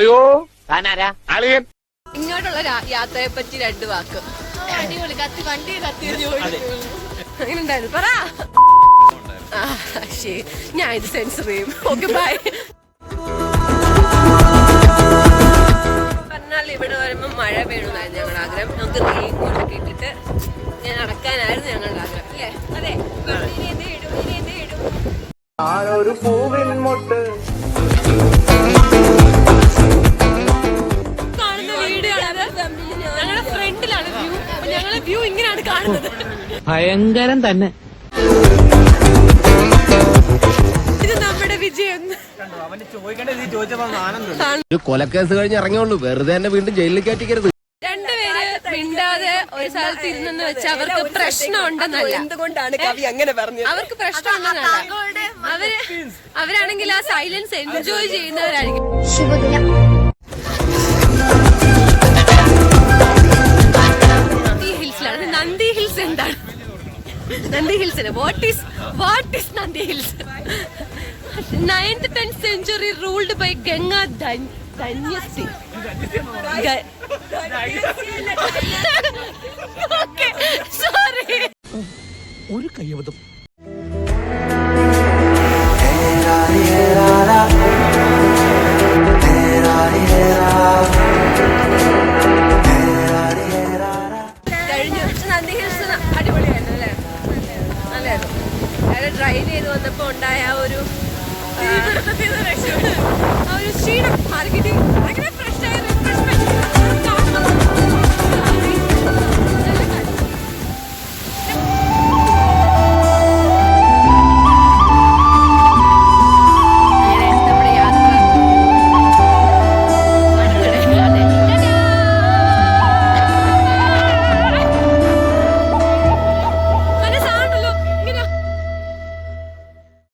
പറയൂ. താനാരാ? അളിയൻ. ഇങ്ങോട്ടുള്ള യാത്രയെ പറ്റി 2 വാക്ക്. അടിപൊളി. വണ്ടി കത്തി അങ്ങനെ ഉണ്ടായിരുന്നു. പറ. ശരി, ഞാൻ ഇത് സെൻസർ ചെയ്യും. Okay, bye. പറഞ്ഞാൽ ഇവിടെ വരുമ്പോ മഴ പെയ്യണമെന്നായിരുന്നു ഞങ്ങളുടെ ആഗ്രഹം. നമുക്ക് റെയിൻ കോട്ടൊക്കെ ഇട്ടിട്ട് ഞാൻ നടക്കാനായിരുന്നു ഞങ്ങളുടെ ആഗ്രഹം, അല്ലേ? അതെ. ഒരു പൂവിൻ മൊട്ട് കാണുന്ന വീഡിയോ ആണ്. ഞങ്ങളുടെ ഫ്രണ്ടിലാണ് വ്യൂ. ഞങ്ങളുടെ വ്യൂ ഇങ്ങനെയാണ് കാണുന്നത്. ഭയങ്കരം തന്നെ. ഇത് നമ്മുടെ വിജയം. കൊലക്കേസ് കഴിഞ്ഞ് ഇറങ്ങിയുള്ളൂ, വെറുതെ തന്നെ വീണ്ടും ജയിലിൽ കയറ്റിക്കരുത്. 2 പേര് മിണ്ടാതെ ഒരു സ്ഥലത്ത് ഇരുന്നെന്ന് വെച്ചാൽ അവർക്ക് പ്രശ്നം ഉണ്ടെന്നല്ല. എന്തുകൊണ്ടാണ് കവി അങ്ങനെ പറഞ്ഞത്? അവർക്ക് പ്രശ്നം ഉണ്ടെന്നല്ല. അവരാണെങ്കിൽ ആ സൈലൻസ് എൻജോയ് ചെയ്യുന്നവരായിരിക്കും. നന്ദി ഹിൽസിലാണ്. നന്ദി ഹിൽസ് എന്താണ്? നന്ദി ഹിൽസിന് വാട്ട് ഈസ് നന്ദി hills? 9th 10th century ruled by Ganga dynasty. Okay, sorry. ഒരു കയ്യബദ്ധം. നന്ദി ഹിൽസ് അടിപൊളിയായിരുന്നു, അല്ലേ? നല്ലായിരുന്നു. ഡ്രൈവ് ചെയ്ത് വന്നപ്പോ ഉണ്ടായ ആ ഒരു ക്ഷീണം മാർക്കറ്റിംഗ്